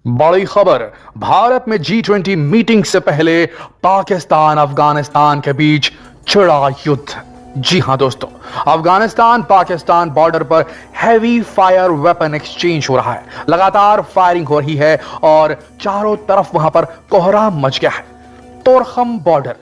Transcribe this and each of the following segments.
बड़ी खबर। भारत में G20 मीटिंग से पहले पाकिस्तान अफगानिस्तान के बीच छिड़ा युद्ध। जी हां दोस्तों, अफगानिस्तान पाकिस्तान बॉर्डर पर हैवी फायर वेपन एक्सचेंज हो रहा है। लगातार फायरिंग हो रही है और चारों तरफ वहां पर कोहराम मच गया है। तोरखम बॉर्डर,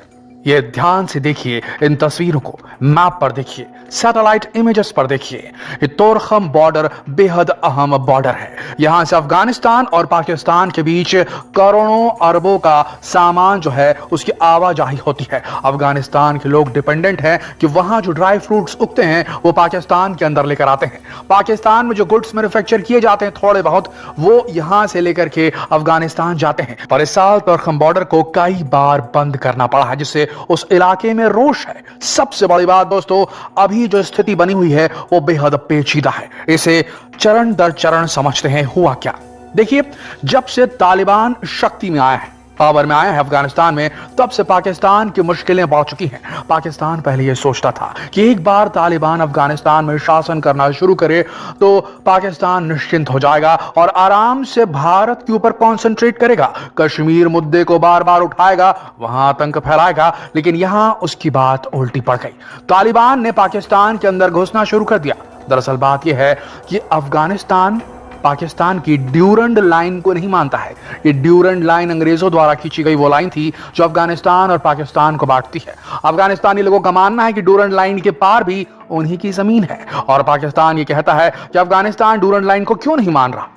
ये ध्यान से देखिए, इन तस्वीरों को मैप पर देखिए, सैटेलाइट इमेजेस पर देखिए। ये तोरखम बॉर्डर बेहद अहम बॉर्डर है। यहां से अफगानिस्तान और पाकिस्तान के बीच करोड़ों अरबों का सामान जो है उसकी आवाजाही होती है। अफगानिस्तान के लोग डिपेंडेंट हैं कि वहां जो ड्राई फ्रूट्स उगते हैं वो पाकिस्तान के अंदर लेकर आते हैं। पाकिस्तान में जो गुड्स मैन्युफैक्चर किए जाते हैं थोड़े बहुत, वो यहां से लेकर के अफगानिस्तान जाते हैं। पर इस साल तोरखम बॉर्डर को कई बार बंद करना पड़ा है, जिससे उस इलाके में रोष है। सबसे बड़ी बात दोस्तों, अभी जो स्थिति बनी हुई है वो बेहद पेचीदा है। इसे चरण दर चरण समझते हैं। हुआ क्या, देखिए, जब से तालिबान शक्ति में आया है, पावर में आया है अफगानिस्तान में, तब से पाकिस्तान की मुश्किलें बढ़ चुकी हैं। पाकिस्तान पहले यह सोचता था कि एक बार तालिबान अफगानिस्तान में शासन करना शुरू करे तो पाकिस्तान निश्चिंत हो जाएगा और आराम से भारत के ऊपर कंसंट्रेट करेगा, कश्मीर मुद्दे को बार बार उठाएगा, वहां आतंक फैलाएगा। लेकिन यहां उसकी बात उल्टी पड़ गई। तालिबान ने पाकिस्तान के अंदर घुसना शुरू कर दिया। दरअसल बात यह है कि अफगानिस्तान पाकिस्तान की ड्यूरंड लाइन को नहीं मानता है। ये ड्यूरंड लाइन अंग्रेजों द्वारा खींची गई वो लाइन थी जो अफगानिस्तान और पाकिस्तान को बांटती है। अफगानिस्तानी लोगों का मानना है कि ड्यूरंड लाइन के पार भी उन्हीं की जमीन है और पाकिस्तान ये कहता है कि अफगानिस्तान ड्यूरंड लाइन को क्यों नहीं मान रहा।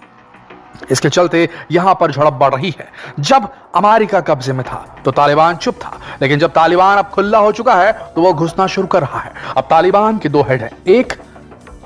इसके चलते यहां पर झड़प बढ़ रही है। जब अमेरिका कब्जे में था तो तालिबान चुप था, लेकिन जब तालिबान अब खुला हो चुका है तो वो घुसना शुरू कर रहा है। अब तालिबान के दो हेड हैं, एक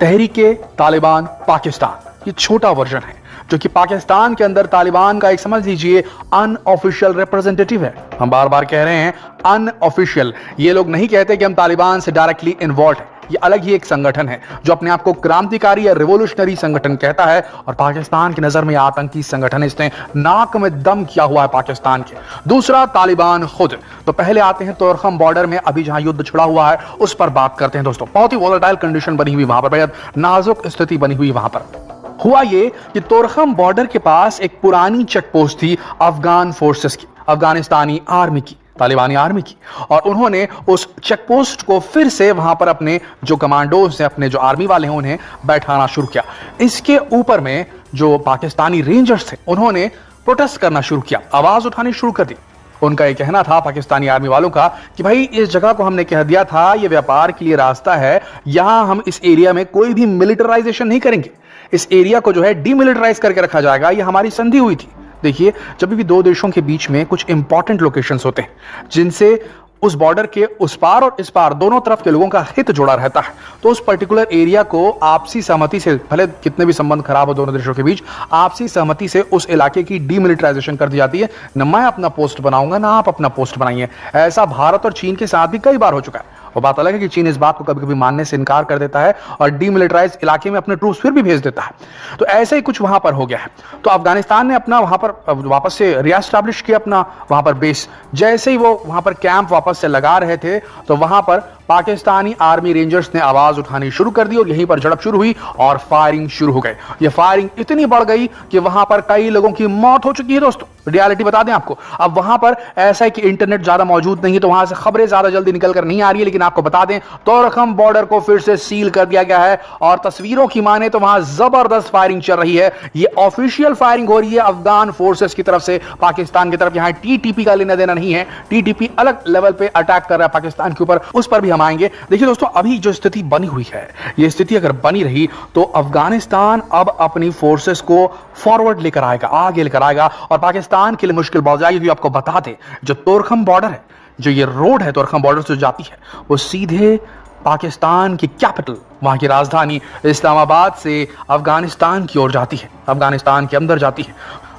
तहरीके तालिबान पाकिस्तान, ये छोटा वर्जन है जो कि पाकिस्तान के अंदर तालिबान का एक, समझ लीजिए, अनऑफिशियल रिप्रेजेंटेटिव है। हम बार बार कह रहे हैं अनऑफिशियल। ये लोग नहीं कहते कि हम तालिबान से डायरेक्टली इन्वॉल्व हैं। ये अलग ही एक संगठन है जो अपने आप को क्रांतिकारी या रिवोल्यूशनरी संगठन कहता है और पाकिस्तान की नजर में आतंकी संगठन, इसने नाक में दम किया हुआ है पाकिस्तान के। दूसरा तालिबान खुद। तो पहले आते हैं तोरखम बॉर्डर में अभी जहां युद्ध छिड़ा हुआ है उस पर बात करते हैं दोस्तों। बहुत ही वोलेटाइल कंडीशन बनी हुई वहां पर, बेहद नाजुक स्थिति बनी हुई वहां पर। हुआ ये कि तोरखम बॉर्डर के पास एक पुरानी चेक पोस्ट थी अफगान फोर्सेस की, अफगानिस्तानी आर्मी की, तालिबानी आर्मी की, और उन्होंने उस चेक पोस्ट को फिर से वहां पर अपने जो कमांडोज हैं, अपने जो आर्मी वाले हैं, उन्हें बैठाना शुरू किया। इसके ऊपर में जो पाकिस्तानी रेंजर्स थे उन्होंने प्रोटेस्ट करना शुरू किया, आवाज उठानी शुरू कर दी। उनका ये कहना था पाकिस्तानी आर्मी वालों का कि भाई, इस जगह को हमने कह दिया था ये व्यापार के लिए रास्ता है, यहां हम इस एरिया में कोई भी मिलिटराइजेशन नहीं करेंगे, इस एरिया को जो है डीमिलिटराइज करके रखा जाएगा, ये हमारी संधि हुई थी। देखिए, जब भी दो देशों के बीच में कुछ इंपॉर्टेंट लोकेशंस होते हैं जिनसे उस बॉर्डर के उस पार और इस पार दोनों तरफ के लोगों का हित जुड़ा रहता है, तो उस पर्टिकुलर एरिया को आपसी सहमति से, भले कितने भी संबंध खराब हो दोनों देशों के बीच, आपसी सहमति से उस इलाके की डीमिलिटराइजेशन कर दी जाती है। न मैं अपना पोस्ट बनाऊंगा ना आप अपना पोस्ट बनाइए। ऐसा भारत और चीन के साथ भी कई बार हो चुका है। वो बात अलग है कि चीन इस बात को कभी कभी मानने से इनकार कर देता है और डीमिलिटराइज इलाके में अपने ट्रूप्स फिर भी भेज देता है। तो ऐसे ही कुछ वहां पर हो गया है। तो अफगानिस्तान ने अपना वहां पर वापस से रीएस्टैब्लिश किया अपना वहां पर बेस। जैसे ही वो वहां पर कैंप वापस से लगा रहे थे तो वहां पर पाकिस्तानी आर्मी रेंजर्स ने आवाज उठानी शुरू कर दी और यहीं पर झड़प शुरू हुई और फायरिंग शुरू हो गई। ये फायरिंग इतनी बढ़ गई कि वहां पर कई लोगों की मौत हो चुकी है दोस्तों। रियलिटी बता दें आपको, अब वहां पर ऐसा है कि इंटरनेट ज्यादा मौजूद नहीं है तो वहां से खबरें ज्यादा जल्दी निकल कर नहीं आ रही है, लेकिन आपको बता दें तोरखम बॉर्डर को फिर से सील कर दिया गया है और तस्वीरों की माने तो वहां जबरदस्त फायरिंग चल रही है। ये ऑफिशियल फायरिंग हो रही है अफगान फोर्सेस की तरफ से पाकिस्तान की तरफ। यहां टीटीपी का लेना देना नहीं है, टीटीपी अलग लेवल पे अटैक कर रहा है पाकिस्तान के ऊपर, उस पर भी हम आएंगे। देखिए दोस्तों, अभी जो स्थिति बनी हुई है, ये स्थिति अगर बनी रही तो अफगानिस्तान अब अपनी फोर्सेस को फॉरवर्ड लेकर आएगा, आगे लेकर आएगा और पाकिस्तान के लिए मुश्किल बढ़ जाएगी। आपको बता दें, जो तोरखम बॉर्डर है, जो ये रोड है तोरखम बॉर्डर से जाती है, वो सीधे पाकिस्तान की कैपिटल, वहां की राजधानी इस्लामाबाद से अफगानिस्तान की ओर जाती है, अफगानिस्तान के अंदर जाती है।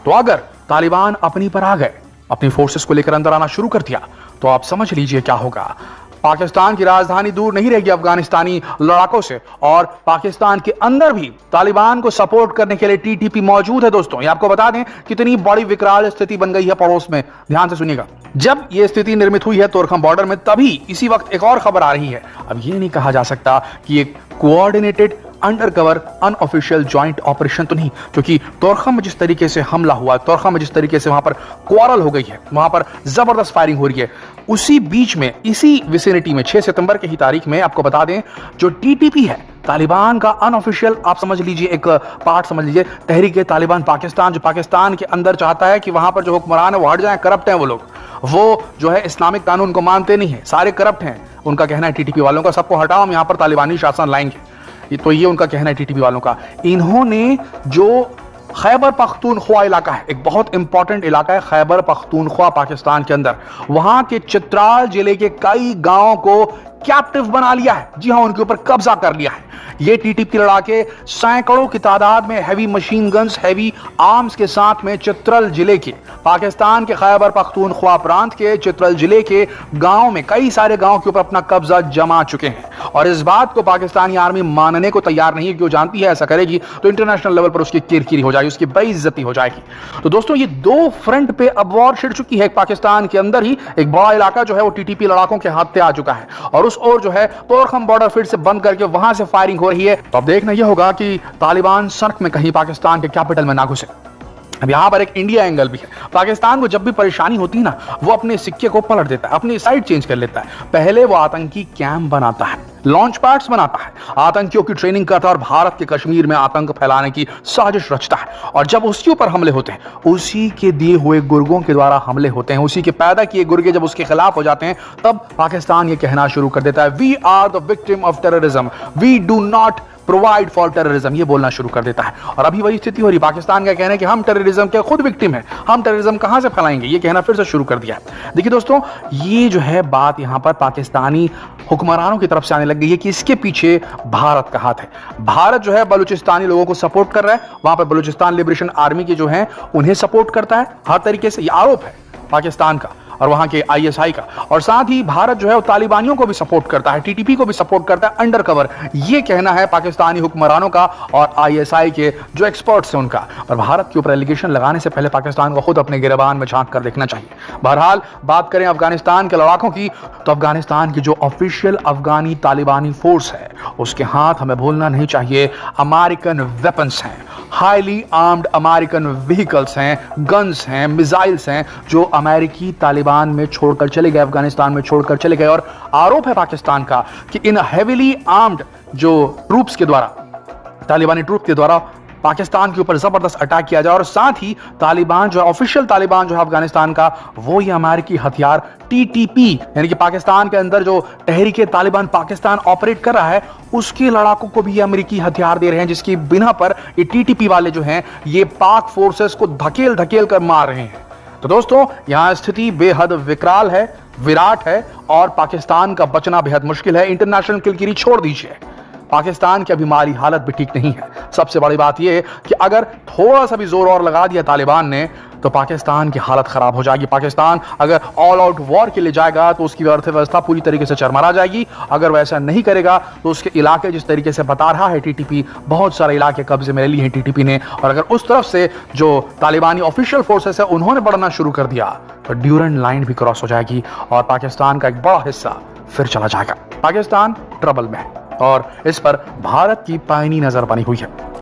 तो अगर तालिबान अपनी पर आ गए, अपनी फोर्सेस को लेकर अंदर आना शुरू कर दिया, तो आप समझ लीजिए क्या होगा। पाकिस्तान की राजधानी दूर नहीं रहेगी अफगानिस्तानी लड़ाकों से और पाकिस्तान के अंदर भी तालिबान को सपोर्ट करने के लिए टीटीपी मौजूद है दोस्तों। ये आपको बता दें कितनी बड़ी विकराल स्थिति बन गई है पड़ोस में। ध्यान से सुनिएगा, जब ये स्थिति निर्मित हुई है तोरखम बॉर्डर में, तभी इसी वक्त एक और खबर आ रही है। अब ये नहीं कहा जा सकता कि एक coordinated under cover unofficial joint operation तो नहीं, क्योंकि तोरखम में जिस तरीके से हमला हुआ, तोरखम में जिस तरीके से वहां पर क्वारल हो गई है, वहां पर जबरदस्त फायरिंग हो रही है, उसी बीच में इसी विसिनिटी में 6 सितंबर की ही तारीख में आपको बता दें जो टीटीपी है, तालिबान का अनऑफिशियल आप समझ लीजिए एक पार्ट समझ लीजिए, तहरीक तालिबान पाकिस्तान, जो पाकिस्तान के अंदर चाहता है कि वहां पर जो हुक्मरान है वो हट जाए, करप्ट हैं वो लोग, वो जो है इस्लामिक कानून को मानते नहीं है, सारे करप्ट हैं। उनका कहना है टीटीपी वालों का, सबको हटाओ, हम यहां पर तालिबानी शासन लाएंगे। तो ये उनका कहना है टीटीपी वालों का। इन्होंने जो खैबर पख्तूनख्वा इलाका है, एक बहुत इंपॉर्टेंट इलाका है खैबर पख्तूनख्वा पाकिस्तान के अंदर, वहां के चित्राल जिले के कई गांवों को कैप्टिव बना लिया है। जी हां, उनके ऊपर कब्जा कर लिया है। ये टीटीपी लड़ाके सैकड़ों की तादाद में heavy machine guns, heavy arms के साथ में चित्रल जिले के, पाकिस्तान के खैबर पख्तूनख्वा प्रांत के चित्रल जिले के गांव में, कई सारे गांव के ऊपर अपना कब्जा जमा चुके हैं। और इस बात को पाकिस्तानी आर्मी मानने को तैयार नहीं है, क्यों जानती है ऐसा करेगी तो इंटरनेशनल लेवल पर उसकी किरकिरी हो जाएगी, उसकी बेइज्जती हो जाएगी। तो दोस्तों, ये दो फ्रंट पे अब वॉर छिड़ चुकी है। पाकिस्तान के अंदर ही एक बड़ा इलाका जो है वो टीटीपी लड़ाकों के हाथ पे आ चुका है, और उस ओर जो है तोरखम बॉर्डर फिर से बंद करके वहां से फायरिंग हो रही है। तो अब देखना यह होगा कि तालिबान सड़क में कहीं पाकिस्तान के कैपिटल में ना घुसे। अब यहां पर एक इंडिया एंगल भी है। पाकिस्तान को जब भी परेशानी होती है ना, वो अपने सिक्के को पलट देता है, अपनी साइड चेंज कर लेता है। पहले वो आतंकी कैंप बनाता है, लॉन्च पैड्स बनाता है, आतंकियों की ट्रेनिंग करता है और भारत के कश्मीर में आतंक फैलाने की साजिश रचता है। और जब उसके ऊपर हमले होते हैं, उसी के दिए हुए गुर्गों के द्वारा हमले होते हैं, उसी के पैदा किए गुर्गे जब उसके खिलाफ हो जाते हैं, तब पाकिस्तान ये कहना शुरू कर देता है, we are the victim of terrorism, we do not provide for terrorism, ये बोलना शुरू कर देता है। और अभी वही स्थिति हो रही, पाकिस्तान का कहना है कि हम टेररिज्म के खुद विक्टिम हैं, हम टेररिज्म कहां से फैलाएंगे, ये कहना फिर से शुरू कर दिया। देखिए दोस्तों, ये जो है बात यहां पर पाकिस्तानी हुक्मरानों की तरफ से आने लग गई है कि इसके पीछे भारत का हाथ है। भारत जो है बलूचिस्तानी लोगों को सपोर्ट कर रहा है, वहां पर बलूचिस्तान लिबरेशन आर्मी के जो है उन्हें सपोर्ट करता है हर तरीके से, ये आरोप है पाकिस्तान का और वहां के आईएसआई का। और साथ ही भारत जो है वो तालिबानियों को भी सपोर्ट करता है, टीटीपी को भी सपोर्ट करता है अंडर कवर, ये कहना है पाकिस्तानी हुक्मरानों का और आईएसआई के जो एक्सपर्ट्स हैं उनका। और भारत के ऊपर एलिगेशन लगाने से पहले पाकिस्तान को खुद अपने गिरबान में झांक कर देखना चाहिए। बहरहाल, बात करें अफगानिस्तान के लड़ाकों की, तो अफगानिस्तान की जो ऑफिशियल अफगानी तालिबानी फोर्स है, उसके हाथ हमें भूलना नहीं चाहिए अमेरिकन वेपन्स हैं, हाईली आर्म्ड अमेरिकन व्हीकल्स हैं, गन्स हैं, मिसाइल्स हैं, जो अमेरिकी तालिबान में छोड़कर चले गए, अफगानिस्तान में छोड़कर चले गए। और आरोप है पाकिस्तान का कि इन हेवीली आर्म्ड जो ट्रूप्स के द्वारा, तालिबानी ट्रूप के द्वारा पाकिस्तान के ऊपर जबरदस्त अटैक किया जाए। और साथ ही तालिबान जो है, ऑफिशियल तालिबान जो है अफगानिस्तान का, वो ये अमेरिकी हथियार टीटीपी, यानी कि पाकिस्तान के अंदर जो तहरीक तालिबान पाकिस्तान ऑपरेट कर रहा है, उसके लड़ाकों को भी ये अमेरिकी हथियार दे रहे हैं, जिसकी बिना पर ये टीटीपी वाले जो हैं ये पाक फोर्सेस को धकेल धकेल कर मार रहे हैं। तो दोस्तों, यहां स्थिति बेहद विकराल है, विराट है, और पाकिस्तान का बचना बेहद मुश्किल है। इंटरनेशनल किरकिरी छोड़ दीजिए, पाकिस्तान की अभी माली हालत भी ठीक नहीं है। सबसे बड़ी बात यह है कि अगर थोड़ा सा भी जोर और लगा दिया तालिबान ने, तो पाकिस्तान की हालत खराब हो जाएगी। पाकिस्तान अगर ऑल आउट वॉर के लिए जाएगा तो उसकी अर्थव्यवस्था पूरी तरीके से चरमरा जाएगी। अगर वैसा नहीं करेगा तो उसके इलाके, जिस तरीके से बता रहा है टीटीपी, बहुत सारे इलाके कब्जे में ले लिए हैं टीटीपी ने, और अगर उस तरफ से जो तालिबानी ऑफिशियल फोर्सेस है उन्होंने बढ़ना शुरू कर दिया, तो ड्यूरेंट लाइन भी क्रॉस हो जाएगी और पाकिस्तान का एक बड़ा हिस्सा फिर चला जाएगा। पाकिस्तान ट्रबल में है और इस पर भारत की पैनी नजर बनी हुई है।